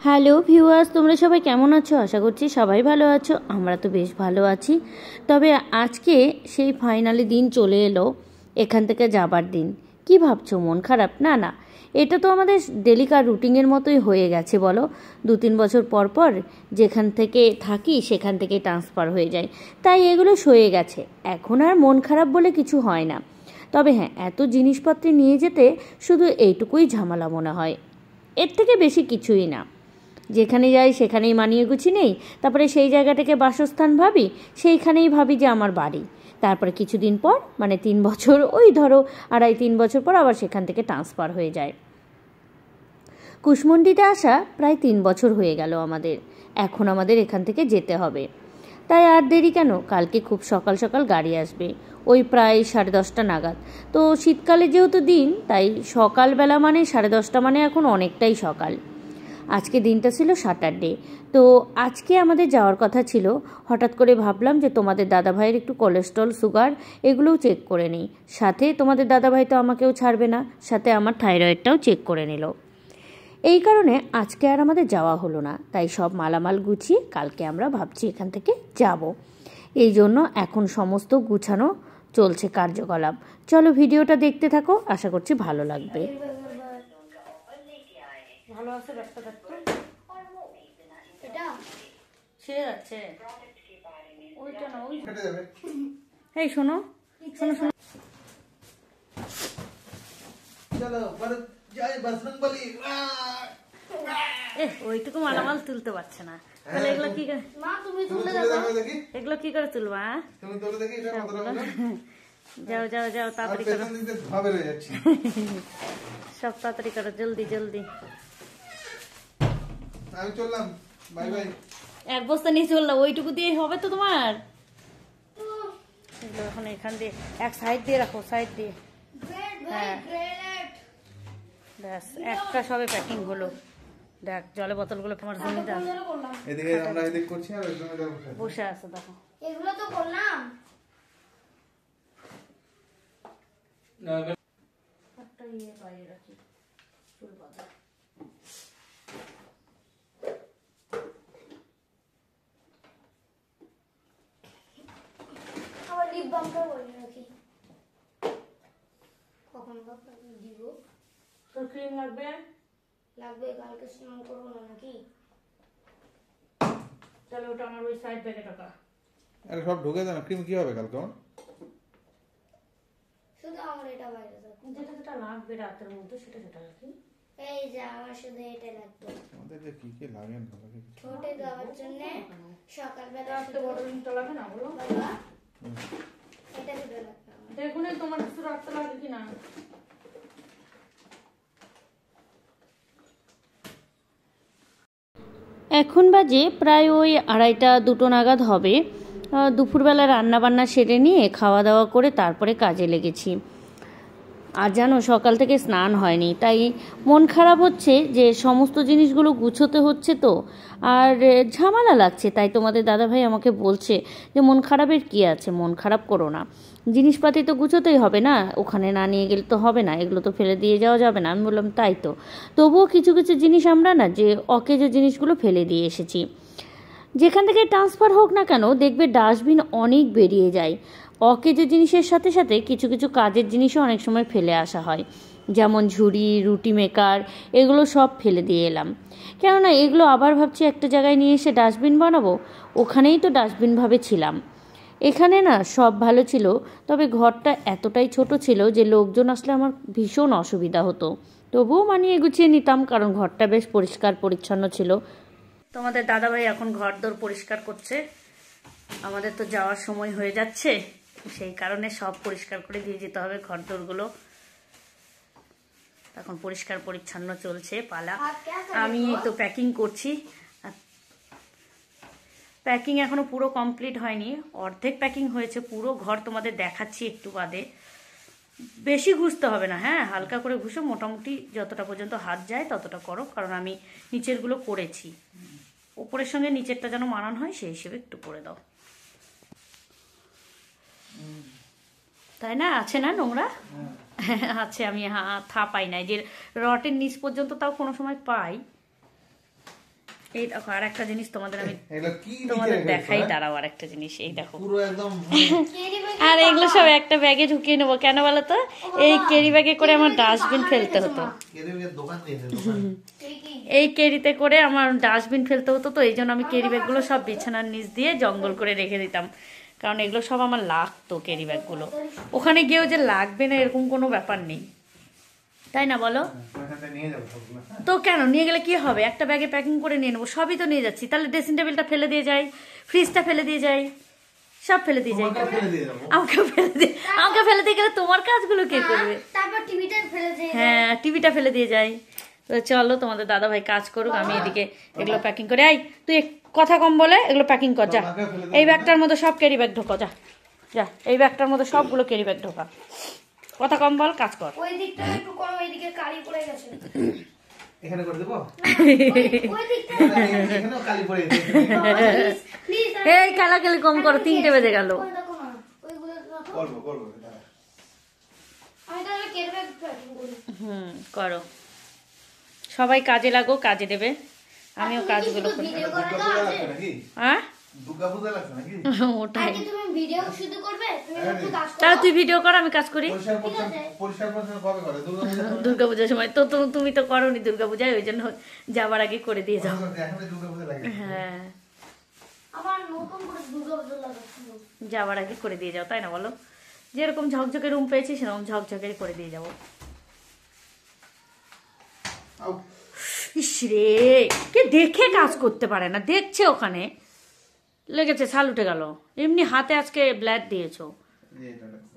Hello viewers, তোমরা সবাই কেমন আছো? আশা করছি সবাই ভালো আছো। আমরা তো বেশ ভালো আছি। তবে আজকে সেই ফাইনালি দিন চলে এলো, এখান থেকে যাবার দিন। কি ভাবছো, মন খারাপ? না না, এটা তো আমাদের ডেলিকার রুটিনের মতোই হয়ে গেছে বলো। 2-3 বছর পর পর যেখান থেকে থাকি সেখান থেকে ট্রান্সফার হয়ে যায়, তাই এগুলো সয়ে গেছে। এখন আর মন খারাপ বলে কিছু হয় না। তবে হ্যাঁ, এত জিনিসপত্র নিয়ে যেতে শুধু এইটুকুই ঝামেলা মনে হয়, এর থেকে বেশি কিছুই না। যেখানে যাই সেখানেই মানিয়ে গুছি নেই, তারপরে সেই জায়গাটাকে বাসস্থান ভাবি, সেইখানেই ভাবি যে আমার বাড়ি। তারপরে কিছুদিন পর, মানে 3 বছর, ওই ধরো 2.5-3 বছর পর আবার সেখান থেকে ট্রান্সফার হয়ে যায়। কুশমন্ডিতে আসা প্রায় 3 বছর হয়ে গেল আমাদের। এখন আমাদের এখান থেকে যেতে হবে। তাই আর দেরি কেন, কালকে খুব সকাল সকাল গাড়ি আসবে, ওই প্রায় 10:30 নাগাদ। তো শীতকালে যেহেতু দিন, তাই সকালবেলা মানে 10:30 মানে এখন অনেকটাই সকাল। আজকে দিনটা ছিল স্যাটারডে, তো আজকে আমাদের যাওয়ার কথা ছিল। হঠাৎ করে ভাবলাম যে তোমাদের দাদাভাইয়ের একটু কোলেস্ট্রল, সুগার এগুলোও চেক করে নিই। সাথে তোমাদের দাদাভাই তো আমাকেও ছাড়বে না, সাথে আমার থাইরয়েডটাও চেক করে নিল। এই কারণে আজকে আর আমাদের যাওয়া হলো না। তাই সব মালামাল গুছিয়ে কালকে আমরা ভাবছি এখান থেকে যাব। এই জন্য এখন সমস্ত গুছানো চলছে কার্যকলাপ। চলো ভিডিওটা দেখতে থাকো, আশা করছি ভালো লাগবে। ভালো আছে ব্যাগটা, দেখো এটা ছিঁড়ে যাচ্ছে। ওইটা না, ওই ফেটে যাবে। এই শোনো শোনো শোনো, চলো যাই বজরংবলী। ওইটুকু মালামাল তুলতে পারছে না, তাহলে এগুলো কি করে? মা তুমি তুলে দাও দেখি, এগুলো কি করে তুলবা? তুমি তুলে দেখি এটা কতটা। যাও যাও যাও, তাড়াতাড়ি করো, ভাবে রয়ে যাচ্ছে। সব তাড়াতাড়ি করো, জলদি জলদি। আমি চললাম, বাই বাই। এক বস্তা নিয়ে চললাম, ওইটুকু দিয়ে হবে তো তোমার? এখন এখান দিয়ে এক সাইড দিয়ে রাখো, সাইড দিয়ে। হ্যাঁ ব্যাস, একটা সবে প্যাকিং হলো। দেখ জলের বোতলগুলো তোমার জন্য দাও। এদিকে আমরা এদিক করছি আর ওইখানে বসে আছে, দেখো এগুলো তো করলাম। একটা ইয়ে বাইরে রাখি, চুল বাঁধা। আবার লিপ বামটা বলে রাখি, কখন দিব। তোর ক্রিম লাগবে? লাগবে, কালকে স্নান করবো না নাকি? চলো ওটা আমার ওই সাইড ব্যাগে টাকা। আরে সব ঢুকে দাও না, ক্রিম কি হবে কালকে? শুধু আমার এটা বাইরে থাকবে, যেটা যেটা লাগবে রাতের মধ্যে সেটা যেটা রাখি। এই যে আমার শুধু এটা লাগবে। আমাদের যে কি কি লাগে না লাগে ছোটে দেওয়ার জন্য সকালবেলা রাতে বড় রিংটা লাগে না বলো বাবা? এটা দিতে লাগবে। দেখুন তোমার কিছু রাখতে লাগে কিনা। এখন বাজে প্রায় ওই 2:30 নাগাদ হবে। দুপুরবেলা রান্নাবান্না সেরে নিয়ে খাওয়া দাওয়া করে তারপরে কাজে লেগেছি। আর জানো, সকাল থেকে স্নান হয়নি, তাই মন খারাপ হচ্ছে যে সমস্ত জিনিসগুলো গুছোতে হচ্ছে তো, আর ঝামেলা লাগছে। তাই তোমাদের দাদাভাই আমাকে বলছে যে মন খারাপের কী আছে, মন খারাপ করো না, জিনিসপাতি তো গুছোতেই হবে না, ওখানে না নিয়ে গেলে তো হবে না, এগুলো তো ফেলে দিয়ে যাওয়া যাবে না। আমি বললাম তাই তো, তবুও কিছু কিছু জিনিস আমরা না যে অকেজো জিনিসগুলো ফেলে দিয়ে এসেছি। যেখান থেকে ট্রান্সফার হোক না কেন, দেখবে ডাস্টবিন অনেক বেরিয়ে যায়। অকেজো জিনিসের সাথে সাথে কিছু কিছু কাজের জিনিসও অনেক সময় ফেলে আসা হয়, যেমন ঝুড়ি, রুটি মেকার, এগুলো সব ফেলে দিয়ে এলাম। কেননা এগুলো আবার ভাবছি একটা জায়গায় নিয়ে এসে ডাস্টবিন বানাবো, ওখানেই তো ডাস্টবিন ভাবে ছিলাম। এখানে না সব ভালো ছিল, তবে ঘরটা এতটাই ছোট ছিল যে লোকজন আসলে আমার ভীষণ অসুবিধা হতো। তবুও মানিয়ে গুছিয়ে নিতাম, কারণ ঘরটা বেশ পরিষ্কার পরিচ্ছন্ন ছিল। তোমাদের দাদাভাই এখন ঘরদোর পরিষ্কার করছে। আমাদের তো যাওয়ার সময় হয়ে যাচ্ছে, সেই কারণে সব পরিষ্কার করে দিয়ে যেতে হবে ঘরদোরগুলো। এখন পরিষ্কার পরিচ্ছন্ন চলছে পালা। আমি তো প্যাকিং করছি। প্যাকিং এখনো পুরো কমপ্লিট হয়নি, অর্ধেক প্যাকিং হয়েছে। পুরো ঘর তোমাদের দেখাচ্ছি একটু বাদে। বেশি ঘুষতে হবে না, হ্যাঁ হালকা করে ঘুষো, মোটামুটি যতটা পর্যন্ত হাত যায় ততটা করো, কারণ আমি নিচেরগুলো করেছি। উপরের সঙ্গে নিচেরটা যেন মানান হয় সেই হিসেবে একটু করে দাও, তাই না? আছে না নোংরা? আছে, আমি থা পাই না, যে রটের নিচ পর্যন্ত তাও কোনো সময় পাই। এই দেখো আর একটা জিনিস তোমাদের আমি কি দেখাই, দাঁড়াও আর একটা জিনিস, এই দেখো পুরো একদম আর এগুলো সব একটা ব্যাগে ঢুকিয়ে নেবো। কেন বলো তো, এই ক্যারি ব্যাগে করে আমার ডাস্টবিন ফেলতে হতো, এই ক্যারিতে করে আমার ডাস্টবিন ফেলতে হতো, তো এই জন্য আমি ক্যারি ব্যাগগুলো সব বিছানার নিচ দিয়ে জঙ্গল করে রেখে দিতাম, কারণ এগুলো সব আমার লাগতো ক্যারি ব্যাগগুলো। ওখানে গিয়েও যে লাগবে না এরকম কোনো ব্যাপার নেই, তাই না বলো? তো কেন নিয়ে গেলে কি হবে, একটা ব্যাগে প্যাকিং করে নিয়ে নেবো, সবই তো নিয়ে যাচ্ছি। তাহলে ড্রেসিং টেবিলটা ফেলে দিয়ে যাই, ফ্রিজটা ফেলে দিয়ে যাই, সব ফেলে দিয়ে যাই। আমাকে ফেলে দিয়ে গেলে তোমার কাজগুলো কে করবে? হ্যাঁ টিভিটা ফেলে দিয়ে যাই। তো চলো তোমাদের দাদা ভাই কাজ করুক, আমি এদিকে এগুলো প্যাকিং করে। এই তুই কথা কম বলে এগুলো প্যাকিং কর, যা এই ব্যাগটার মধ্যে সব ক্যারি ব্যাগ ঢোকা, যা যা এই ব্যাগটার মধ্যে সবগুলো ক্যারি ব্যাগ ঢোকা, কথা কম বল, কাজ কর। ওই দিকটা একটু করো, ওইদিকে কালি পড়ে গেছে। এখানে করে দেব, ওই দিকটা এখানেও কালি পড়ে গেছে। প্লিজ এই কালাকালি কম করো, 3টে বেজে গেল। ওই দেখো না, ওইগুলো রাখো। করব আমি তাহলে কেটে প্যাকিং করি। করো, সবাই কাজে লাগো, কাজে দেবে, আমিও কাজগুলো করি। ভিডিও করে দাও নাকি হ্যাঁ দুর্গাপূজা লাগছে নাকি? ওটাই, আগে তুমি ভিডিও শুধু করবে, তুমি একটু কাজ করো। তাহলে তুই ভিডিও কর, আমি কাজ করি। পরিষ্কার কবে করে? দুর্গাপূজার সময় তো তুমি তো করোনি দুর্গাপূজায়, ওই জন্য যাবার আগে করে দিয়ে যাও। এখন দুর্গাপূজা লাগে। হ্যাঁ আবার নতুন করে দুর্গাপূজা লাগাচ্ছি। যাবার আগে করে দিয়ে যাও, তাই না বলো? যেরকম ঝকঝকে রুম পেয়েছি সেরকম ঝকঝকে করে দিয়ে যাবো। ইস রে, কে দেখে কাজ করতে পারে না, দেখছে ওখানে লেগেছে, ছাল উঠে গেল। এমনি হাতে আজকে ব্লাড দিয়েছো,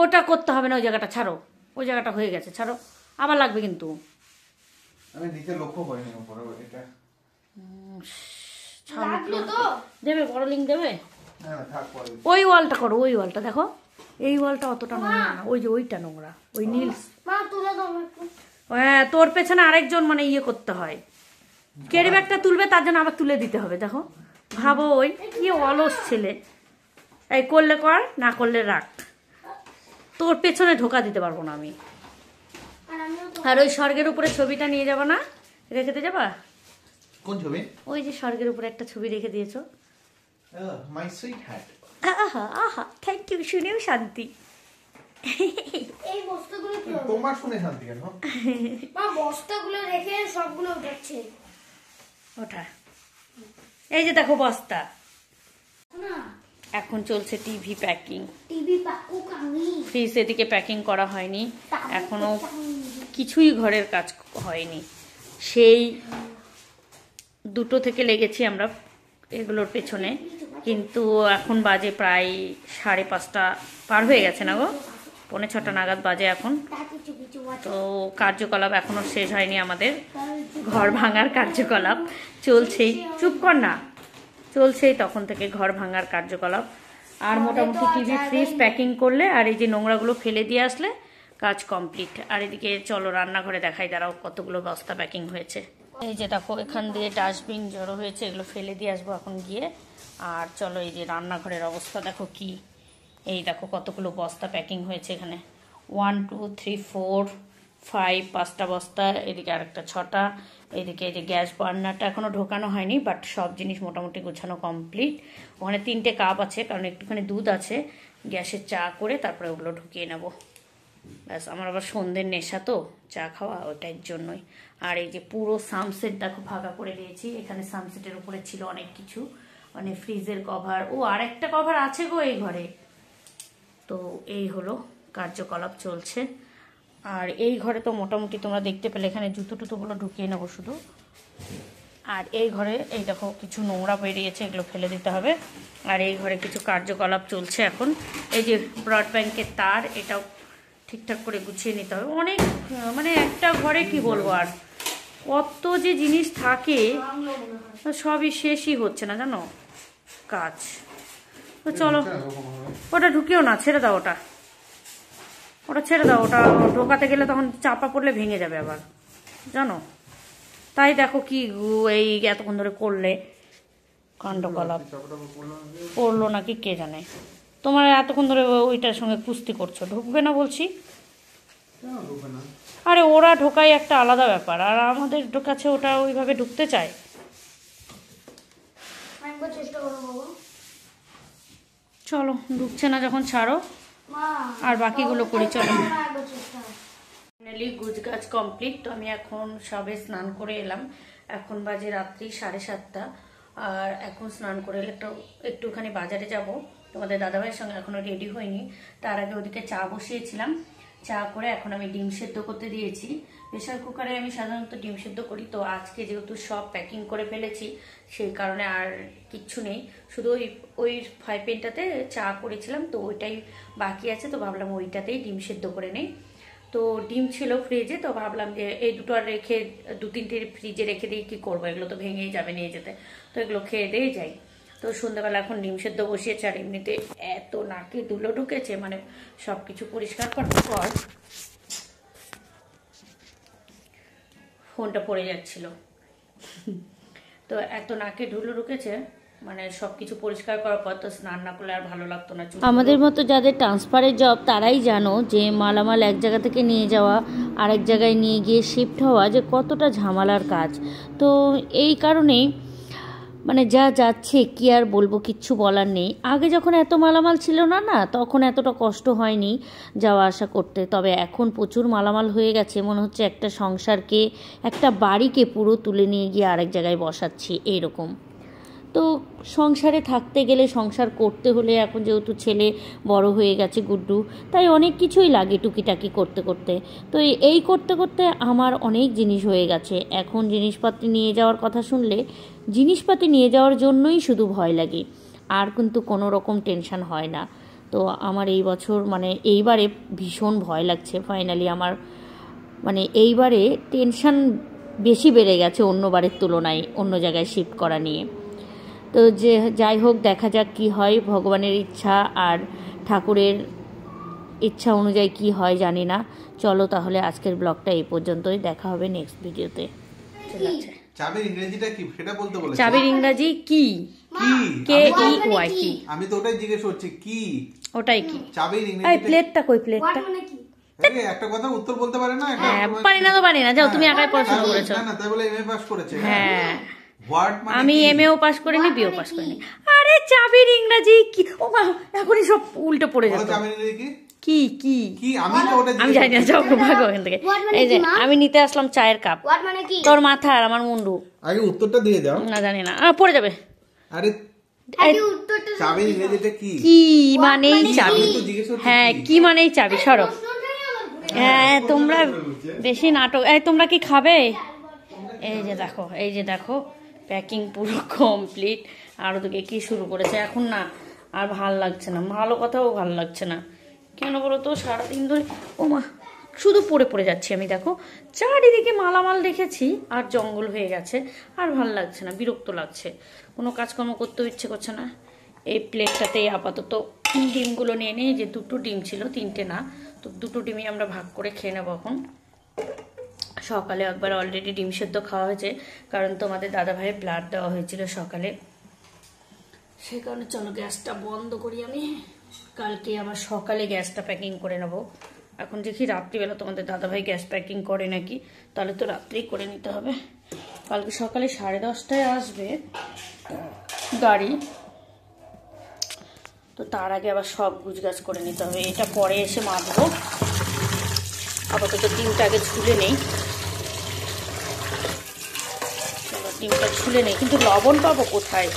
ওটা করতে হবে না, ওই জায়গাটা ছাড়ো, ওই জায়গাটা হয়ে গেছে, ছাড়ো, আবার লাগবে কিন্তু। আমি নিচে লক্ষ্য করিনি উপরে এটা। লাগলো তো? দেবে বড় লিঙ্ক দেবে? না থাক পরে। ওই ওয়ালটা করো, ওই ওয়ালটা দেখো, এই ওয়ালটা অতটা নোংরা না, ওই যে ওইটা নোংরা, ওই নীল। মা তুলে দাও একটু। হ্যাঁ তোর পেছনে আরেকজন মানে ইয়ে করতে হয়, ক্যারি ব্যাগটা তুলবে তার জন্য আবার তুলে দিতে হবে। দেখো ভাবো, ওই কি অলস ছেলে, এই করলে কর, না করলে রাখ, তোর পেছনে ঢোকা দিতে পারবো না আমি। আর আমিও তো আর ওই স্বর্গের উপরে ছবিটা নিয়ে যাবো না, রেখে দিয়ে যাবা? কোন ছবি? ওই যে স্বর্গের উপরে একটা ছবি রেখে দিয়েছো। My sweet heart. আহা আহা, থ্যাংক ইউ, শুনেও শান্তি। এই বস্তাগুলো কি হবে? তোমার শুনে শান্তি কেন? মা বস্তাগুলো রেখে সবগুলো উঠাচ্ছে ওঠা, এই যে দেখো বস্তা। না এখন চলছে টিভি প্যাকিং, টিভি পাকুক আমি ফ্রিজ এদিকে প্যাকিং করা হয়নি এখনো, কিছুই ঘরের কাজ হয়নি। সেই 2টো থেকে লেগেছি আমরা এগুলোর পেছনে, কিন্তু এখন বাজে প্রায় 5:30 পার হয়ে গেছে না গো, 5:45 নাগাদ বাজে এখন। তো কার্যকলাপ এখনো শেষ হয়নি আমাদের, ঘর ভাঙার কার্যকলাপ চলছেই। চুপ কর না, চলছেই তখন থেকে ঘর ভাঙার কার্যকলাপ। আর মোটামুটি টিভি ফ্রিজ প্যাকিং করলে আর এই যে নোংরাগুলো ফেলে দিয়ে আসলে কাজ কমপ্লিট। আর এদিকে চলো রান্নাঘরে দেখাই, দাঁড়াও কতগুলো বস্তা প্যাকিং হয়েছে। এই যে দেখো এখান দিয়ে ডাস্টবিন জড়ো হয়েছে, এগুলো ফেলে দিয়ে আসবো এখন গিয়ে। আর চলো এই যে রান্নাঘরের অবস্থা দেখো কি, এই দেখো কতগুলো বস্তা প্যাকিং হয়েছে এখানে, 1 2 3 4 5 5টা বস্তা, এদিকে আরেকটা 6টা, এদিকে এই যে গ্যাস বার্নারটা এখনো ঢোকানো হয়নি, বাট সব জিনিস মোটামুটি গোছানো কমপ্লিট। ওখানে 3টে কাপ আছে, কারণ একটুখানি দুধ আছে, গ্যাসে চা করে তারপরে ওগুলো ঢুকিয়ে নেব। ব্যাস, আমার আবার সন্ধ্যের নেশা তো চা খাওয়া, ওটার জন্যই। আর এই যে পুরো সানসেট দেখো ফাঁকা করে দিয়েছি, এখানে সানসেটের উপরে ছিল অনেক কিছু, মানে ফ্রিজের কভার, ও আর একটা কভার আছে গো এই ঘরে। তো এই হলো কার্যকলাপ চলছে। আর এই ঘরে তো মোটামুটি তোমরা দেখতে পেলে, এখানে জুতো টুতোগুলো ঢুকিয়ে নেবো শুধু। আর এই ঘরে এই দেখো কিছু নোংরা বেরিয়েছে, এগুলো ফেলে দিতে হবে। আর এই ঘরে কিছু কার্যকলাপ চলছে এখন, এই যে ব্রডব্যান্ডের তার, এটাও ঠিকঠাক করে গুছিয়ে নিতে হবে। অনেক মানে একটা ঘরে কি বলবো, আর কত যে জিনিস থাকে, সবই শেষই হচ্ছে না জানো কাজ। তো চলো ওটা ঢুকিও না, ছেড়ে দাও, ওটা ছেড়ে দাও, ওটা ঢোকাতে গেলে তখন চাপা পড়লে ভেঙে যাবে আবার জানো। তাই দেখো কি এই এতক্ষণ ধরে করলে কাণ্ডকলাপ, পড়লো নাকি কে জানে। তোমার এতক্ষণ ধরে ওইটার সঙ্গে কুস্তি করছো, ঢুকবে না বলছি। আরে ওরা ঢোকায় একটা আলাদা ব্যাপার, আর আমাদের কাছে ওটা ওইভাবে ঢুকতে চায়। চেষ্টা করো বাবা। চলো, ঢুকছে না যখন ছাড়ো, মা আর বাকিগুলো করি। চলো, একবার চেষ্টা করো। ফাইনালি গুজগাছ কমপ্লিট। তো আমি এখন সবে স্নান করে এলাম। এখন বাজে রাত্রি 7:30। আর এখন স্নান করে এলে একটুখানি বাজারে যাব তোমাদের দাদাভাইয়ের সঙ্গে। এখনো রেডি হয়নি। তার আগে ওদিকে চা বসিয়েছিলাম। চা করে এখন আমি ডিম সেদ্ধ করতে দিয়েছি। প্রেশার কুকারে আমি সাধারণত ডিম সেদ্ধ করি, তো আজকে যেহেতু সব প্যাকিং করে ফেলেছি সেই কারণে আর কিচ্ছু নেই, শুধু ওই ফ্রাই প্যানটাতে চা করেছিলাম, তো ওইটাই বাকি আছে। তো ভাবলাম ওইটাতেই ডিম সেদ্ধ করে নেই। তো ডিম ছিল ফ্রিজে, তো ভাবলাম যে এই দুটো আর রেখে 2-3টে ফ্রিজে রেখে দিয়ে কি করবো, এগুলো তো ভেঙেই যাবে নিয়ে যেতে, তো এগুলো খেয়ে দিয়ে যাই। তো সন্ধ্যাবেলা এখন ডিম সেদ্ধ বসিয়েছে। আর এমনিতে এত নাকে ধুলো ঢুকেছে, মানে সবকিছু পরিষ্কার করার পর ফোনটা পড়ে যাচ্ছিল। তো এত নাকে ধুলো ঢুকেছে, মানে সবকিছু পরিষ্কার করার পর তো স্নান না করলে আর ভালো লাগতো না। আমাদের মতো যাদের ট্রান্সফারের জব তারাই জানো যে মালামাল এক জায়গা থেকে নিয়ে যাওয়া আরেক জায়গায় নিয়ে গিয়ে শিফট হওয়া যে কতটা ঝামেলার কাজ। তো এই কারণেই মানে যা যাচ্ছে কি আর বলবো, কিচ্ছু বলার নেই। আগে যখন এত মালামাল ছিল না তখন এতটা কষ্ট হয়নি যাওয়া আসা করতে। তবে এখন প্রচুর মালামাল হয়ে গেছে, মনে হচ্ছে একটা সংসারকে, একটা বাড়িকে পুরো তুলে নিয়ে গিয়ে আরেক জায়গায় বসাচ্ছি এইরকম। তো সংসারে থাকতে গেলে, সংসার করতে হলে, এখন যেহেতু ছেলে বড় হয়ে গেছে গুড্ডু, তাই অনেক কিছুই লাগে টুকিটাকি করতে করতে। তো এই করতে করতে আমার অনেক জিনিস হয়ে গেছে। এখন জিনিসপাতি নিয়ে যাওয়ার কথা শুনলে জিনিসপাতি নিয়ে যাওয়ার জন্যই শুধু ভয় লাগে, আর কিন্তু কোনো রকম টেনশন হয় না। তো আমার এই বছর মানে এইবারে ভীষণ ভয় লাগছে। ফাইনালি আমার মানে এইবারে টেনশন বেশি বেড়ে গেছে অন্যবারের তুলনায়, অন্য জায়গায় শিফট করা নিয়ে। তো যে যাই হোক, দেখা যাক কি হয়, ভগবানের ইচ্ছা আর ঠাকুরের ইচ্ছা অনুযায়ী কি হয় জানি না। চলো তাহলে আজকের ব্লগটা এই পর্যন্তই, দেখা হবে নেক্সট ভিডিওতে। ঠিক আছে, চাবির ইংরেজিটা কি সেটা বলতে বলেছি। চাবির ইংরাজি কি? কি? KEY কি? আমি তো ওটাই জিজ্ঞেস করছি, কি ওটাই কি? চাবির এই ইংরেজি? প্লেটটা কই? প্লেটটা মানে কি? আরে একটা কথা উত্তর বলতে পারে না এটা? পারি না তো পারি না, যাও তুমি একাই পড়াশোনা করেছো। না না, তাই বলে এমএ পাস করেছে? হ্যাঁ, হোয়াট মানে আমি কি? এমএও পাস করিনি, বিও পাস করিনি। আরে চাবির ইংরাজি কি? ও মা, এখনই সব উল্টো পড়ে বলো যেত। চাবির ইংরেজি কি? কি কি কি আমি তো ওটা আমি জানি না, যাও ভাগো এখান থেকে। What মানে এই যে কি, মা? আমি নিতে আসলাম চায়ের কাপ। হোয়াট মানে কি? তোর মাথা আর আমার মুন্ডু। আগে উত্তরটা দিয়ে যাও। না জানি না, পড়ে যাবে। আরে আগে উত্তরটা চাবির ইংরেজিটা কি? কি মানেই চাবি। আমি তো জিজ্ঞেস করছি হ্যাঁ, কি? কি মানেই চাবি, সরো। প্রশ্নটাই আমার ভুলে হ্যাঁ, তোমরা বেশি নাটক। এই তোমরা কি খাবে? এই যে দেখো, এই যে দেখো, প্যাকিং পুরো কমপ্লিট। আর ওদিকে কি শুরু করেছে এখন, না আর ভাল লাগছে না, ভালো কথাও ভাল লাগছে না। কেন বলো তো, সারাদিন ধরে ও মা শুধু পড়ে পড়ে যাচ্ছি আমি। দেখো চারিদিকে মালামাল রেখেছি আর জঙ্গল হয়ে গেছে, আর ভাল লাগছে না, বিরক্ত লাগছে, কোনো কাজকর্ম করতেও ইচ্ছে করছে না। এই প্লেটটাতেই আপাতত ডিমগুলো নিয়ে নিই। যে 2টো ডিম ছিল, 3টে না, তো 2টো ডিমই আমরা ভাগ করে খেয়ে নেবো এখন। সকালে একবার অলরেডি ডিম সেদ্ধ খাওয়া হয়েছে, কারণ তোমাদের দাদাভাইয়ের ব্লাড দেওয়া হয়েছিল সকালে, সে কারণে। চলো গ্যাসটা বন্ধ করি আমি, কালকে আবার সকালে গ্যাসটা প্যাকিং করে নেব। এখন দেখি রাত্রিবেলা তোমাদের দাদাভাই গ্যাস প্যাকিং করে নাকি, তাহলে তো রাত্রেই করে নিতে হবে। কালকে সকালে 10:30টায় আসবে গাড়ি, তো তার আগে আবার সব গুছগাছ করে নিতে হবে। এটা পরে এসে মাখবো, আপাতত ডিমটা আগে ছুলে নেই। চলো ডিমটা ছুলে নেই, কিন্তু লবণ পাবো কোথায়?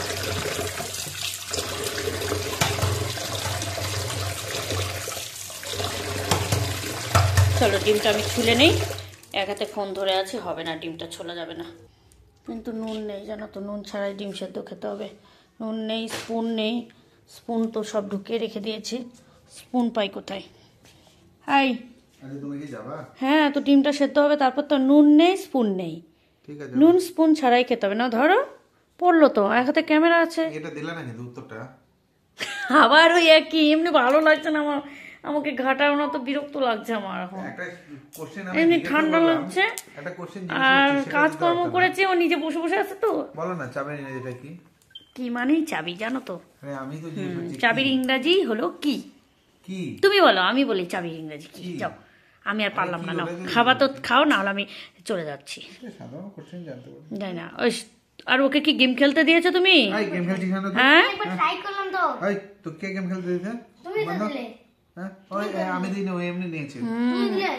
চলো ডিমটা আমি ছুলে নেই, এক হাতে ফোন ধরে আছে, হবে না, ডিমটা ছোলা যাবে না। কিন্তু নুন নেই জানো তো, নুন ছাড়াই ডিম সেদ্ধ খেতে হবে। নুন নেই, স্পুন নেই, স্পুন তো সব ঢুকিয়ে রেখে দিয়েছি, স্পুন পাই কোথায়? হাই, আরে তুমি কি যাবা? হ্যাঁ, তো ডিমটা সেদ্ধ হবে, তারপর তো নুন নেই, স্পুন নেই। ঠিক আছে, নুন স্পুন ছাড়াই খেতে হবে না। ধরো পড়লো তো, এক হাতে ক্যামেরা আছে। এটা দিলা না কিন্তু উত্তরটা। আবার ওই একই, এমনি ভালো লাগছে না আমার, আমাকে ঘাটাও না তো, বিরক্ত লাগছে আমার এখন। একটা কোশ্চেন এমনি ঠান্ডা লাগছে, একটা কোশ্চেন আর কাজকর্ম করেছে, ও নিজে বসে বসে আছে। তো বলো না চাবির ইংরেজিটা কি? কি মানেই চাবি জানো তো? আরে আমি তো জিজ্ঞেস করছি চাবির ইংরাজি হলো কি? কি? তুমি বলো, আমি বলি চাবির ইংরাজি কি। যাও, আমি আর পারলাম না, নাও খাবার তো খাও, না হলে আমি চলে যাচ্ছি। সাধারণ কোশ্চেন জানতে পারি। জানি না, ওই আর ওকে কি গেম খেলতে দিয়েছো তুমি? এই গেম খেলছিস না তুই? হ্যাঁ একবার ট্রাই করলাম তো। এই তো কে গেম খেলতে দিতে? তুমি তো দিলে। হ্যাঁ ওই আমি দিই না, ও এমনি নিয়েছে। তুমি দিলে।